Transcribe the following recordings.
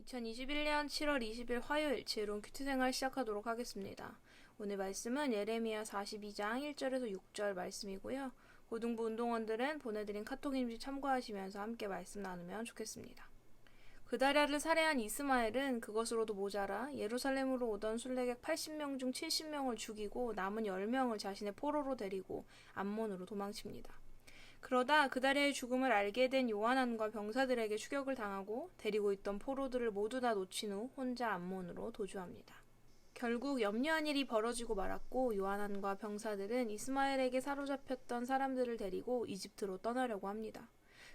2021년 7월 20일 화요일 지혜로운 큐티 생활 시작하도록 하겠습니다. 오늘 말씀은 예레미야 42장 1절에서 6절 말씀이고요. 고등부 운동원들은 보내드린 카톡 임시 참고하시면서 함께 말씀 나누면 좋겠습니다. 그다랴를 살해한 이스마엘은 그것으로도 모자라 예루살렘으로 오던 순례객 80명 중 70명을 죽이고 남은 10명을 자신의 포로로 데리고 암몬으로 도망칩니다. 그러다 그다랴의 죽음을 알게 된 요하난과 병사들에게 추격을 당하고 데리고 있던 포로들을 모두 다 놓친 후 혼자 암몬으로 도주합니다. 결국 염려한 일이 벌어지고 말았고 요하난과 병사들은 이스마엘에게 사로잡혔던 사람들을 데리고 이집트로 떠나려고 합니다.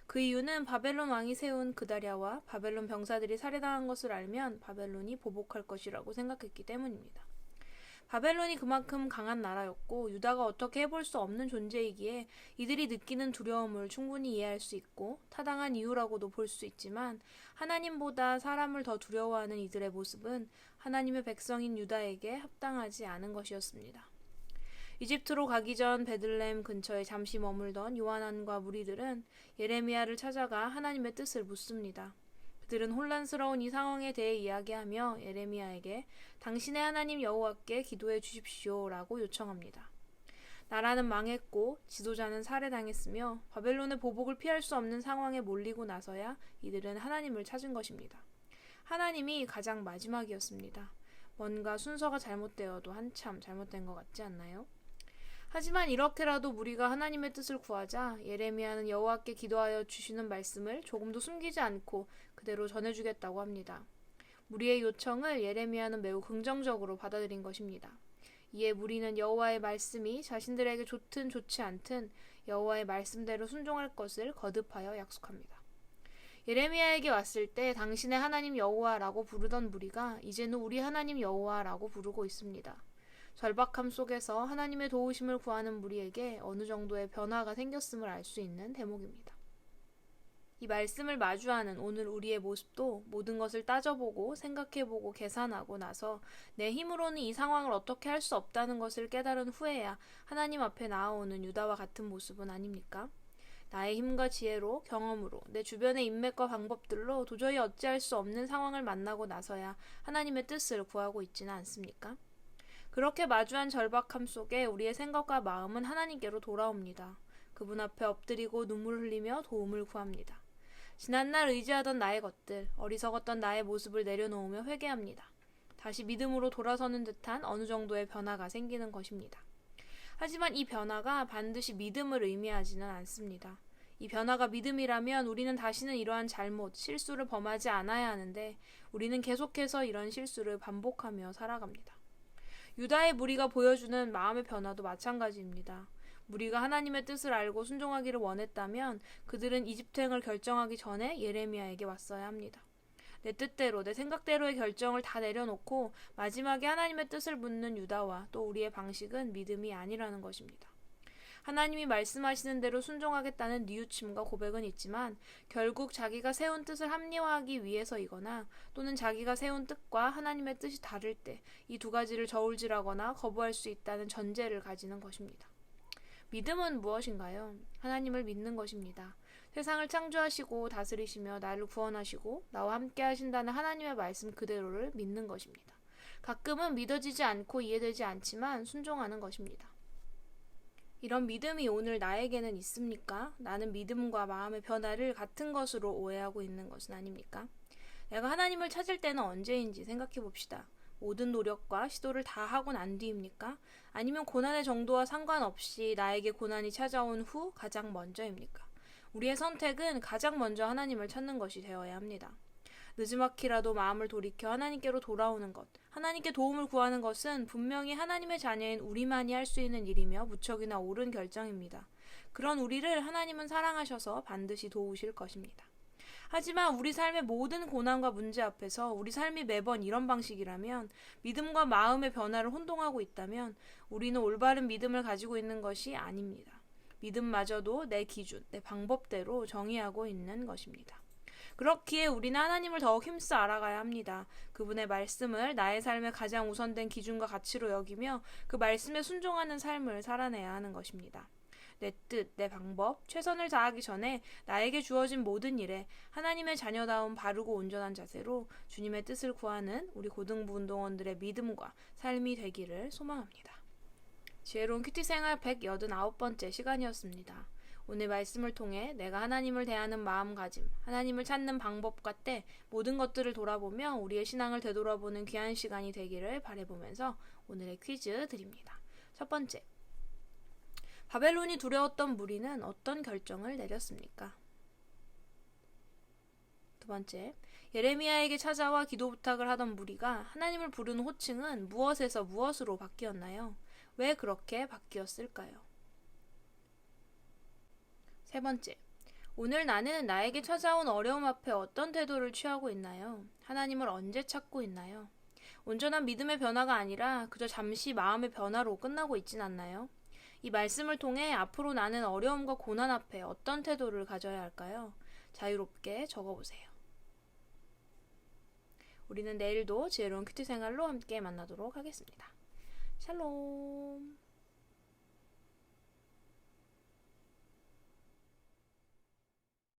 그 이유는 바벨론 왕이 세운 그다랴와 바벨론 병사들이 살해당한 것을 알면 바벨론이 보복할 것이라고 생각했기 때문입니다. 바벨론이 그만큼 강한 나라였고 유다가 어떻게 해볼 수 없는 존재이기에 이들이 느끼는 두려움을 충분히 이해할 수 있고 타당한 이유라고도 볼 수 있지만 하나님보다 사람을 더 두려워하는 이들의 모습은 하나님의 백성인 유다에게 합당하지 않은 것이었습니다. 이집트로 가기 전 베들레헴 근처에 잠시 머물던 요하난과 무리들은 예레미야를 찾아가 하나님의 뜻을 묻습니다. 그들은 혼란스러운 이 상황에 대해 이야기하며 예레미야에게 당신의 하나님 여호와께 기도해 주십시오 라고 요청합니다. 나라는 망했고 지도자는 살해당했으며 바벨론의 보복을 피할 수 없는 상황에 몰리고 나서야 이들은 하나님을 찾은 것입니다. 하나님이 가장 마지막이었습니다. 뭔가 순서가 잘못되어도 한참 잘못된 것 같지 않나요? 하지만 이렇게라도 무리가 하나님의 뜻을 구하자 예레미야는 여호와께 기도하여 주시는 말씀을 조금도 숨기지 않고 그대로 전해주겠다고 합니다. 무리의 요청을 예레미야는 매우 긍정적으로 받아들인 것입니다. 이에 무리는 여호와의 말씀이 자신들에게 좋든 좋지 않든 여호와의 말씀대로 순종할 것을 거듭하여 약속합니다. 예레미야에게 왔을 때 당신의 하나님 여호와라고 부르던 무리가 이제는 우리 하나님 여호와라고 부르고 있습니다. 절박함 속에서 하나님의 도우심을 구하는 무리에게 어느 정도의 변화가 생겼음을 알 수 있는 대목입니다. 이 말씀을 마주하는 오늘 우리의 모습도 모든 것을 따져보고 생각해보고 계산하고 나서 내 힘으로는 이 상황을 어떻게 할 수 없다는 것을 깨달은 후에야 하나님 앞에 나아오는 유다와 같은 모습은 아닙니까? 나의 힘과 지혜로, 경험으로, 내 주변의 인맥과 방법들로 도저히 어찌할 수 없는 상황을 만나고 나서야 하나님의 뜻을 구하고 있지는 않습니까? 그렇게 마주한 절박함 속에 우리의 생각과 마음은 하나님께로 돌아옵니다. 그분 앞에 엎드리고 눈물을 흘리며 도움을 구합니다. 지난날 의지하던 나의 것들, 어리석었던 나의 모습을 내려놓으며 회개합니다. 다시 믿음으로 돌아서는 듯한 어느 정도의 변화가 생기는 것입니다. 하지만 이 변화가 반드시 믿음을 의미하지는 않습니다. 이 변화가 믿음이라면 우리는 다시는 이러한 잘못, 실수를 범하지 않아야 하는데 우리는 계속해서 이런 실수를 반복하며 살아갑니다. 유다의 무리가 보여주는 마음의 변화도 마찬가지입니다. 무리가 하나님의 뜻을 알고 순종하기를 원했다면 그들은 이집트행을 결정하기 전에 예레미야에게 왔어야 합니다. 내 뜻대로, 내 생각대로의 결정을 다 내려놓고 마지막에 하나님의 뜻을 묻는 유다와 또 우리의 방식은 믿음이 아니라는 것입니다. 하나님이 말씀하시는 대로 순종하겠다는 뉘우침과 고백은 있지만 결국 자기가 세운 뜻을 합리화하기 위해서이거나 또는 자기가 세운 뜻과 하나님의 뜻이 다를 때 이 두 가지를 저울질하거나 거부할 수 있다는 전제를 가지는 것입니다. 믿음은 무엇인가요? 하나님을 믿는 것입니다. 세상을 창조하시고 다스리시며 나를 구원하시고 나와 함께 하신다는 하나님의 말씀 그대로를 믿는 것입니다. 가끔은 믿어지지 않고 이해되지 않지만 순종하는 것입니다. 이런 믿음이 오늘 나에게는 있습니까? 나는 믿음과 마음의 변화를 같은 것으로 오해하고 있는 것은 아닙니까? 내가 하나님을 찾을 때는 언제인지 생각해 봅시다. 모든 노력과 시도를 다 하고 난 뒤입니까? 아니면 고난의 정도와 상관없이 나에게 고난이 찾아온 후 가장 먼저입니까? 우리의 선택은 가장 먼저 하나님을 찾는 것이 되어야 합니다. 느지막이라도 마음을 돌이켜 하나님께로 돌아오는 것, 하나님께 도움을 구하는 것은 분명히 하나님의 자녀인 우리만이 할 수 있는 일이며 무척이나 옳은 결정입니다. 그런 우리를 하나님은 사랑하셔서 반드시 도우실 것입니다. 하지만 우리 삶의 모든 고난과 문제 앞에서 우리 삶이 매번 이런 방식이라면, 믿음과 마음의 변화를 혼동하고 있다면 우리는 올바른 믿음을 가지고 있는 것이 아닙니다. 믿음마저도 내 기준, 내 방법대로 정의하고 있는 것입니다. 그렇기에 우리는 하나님을 더욱 힘써 알아가야 합니다. 그분의 말씀을 나의 삶의 가장 우선된 기준과 가치로 여기며 그 말씀에 순종하는 삶을 살아내야 하는 것입니다. 내 뜻, 내 방법, 최선을 다하기 전에 나에게 주어진 모든 일에 하나님의 자녀다운 바르고 온전한 자세로 주님의 뜻을 구하는 우리 고등부 운동원들의 믿음과 삶이 되기를 소망합니다. 지혜로운 큐티 생활 189번째 시간이었습니다. 오늘 말씀을 통해 내가 하나님을 대하는 마음가짐, 하나님을 찾는 방법과 때 모든 것들을 돌아보며 우리의 신앙을 되돌아보는 귀한 시간이 되기를 바라보면서 오늘의 퀴즈 드립니다. 첫 번째, 바벨론이 두려웠던 무리는 어떤 결정을 내렸습니까? 두 번째, 예레미야에게 찾아와 기도 부탁을 하던 무리가 하나님을 부르는 호칭은 무엇에서 무엇으로 바뀌었나요? 왜 그렇게 바뀌었을까요? 세 번째, 오늘 나는 나에게 찾아온 어려움 앞에 어떤 태도를 취하고 있나요? 하나님을 언제 찾고 있나요? 온전한 믿음의 변화가 아니라 그저 잠시 마음의 변화로 끝나고 있진 않나요? 이 말씀을 통해 앞으로 나는 어려움과 고난 앞에 어떤 태도를 가져야 할까요? 자유롭게 적어보세요. 우리는 내일도 지혜로운 큐티 생활로 함께 만나도록 하겠습니다. 샬롬.